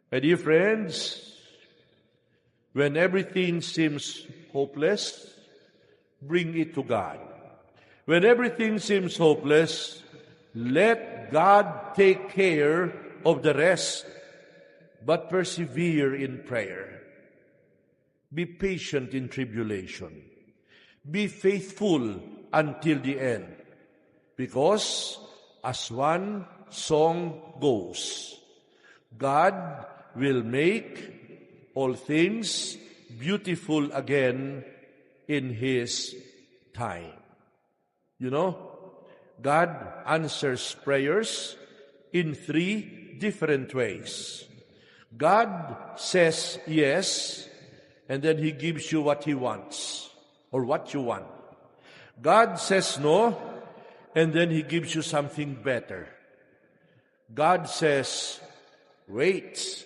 My dear friends, when everything seems hopeless, bring it to God. When everything seems hopeless, let God take care of the rest, but persevere in prayer. Be patient in tribulation. Be faithful until the end. Because, as one song goes, God will make all things beautiful again in His time. You know, God answers prayers in 3 different ways. God says yes, and then He gives you what He wants, or what you want. God says no, and then He gives you something better. God says, wait,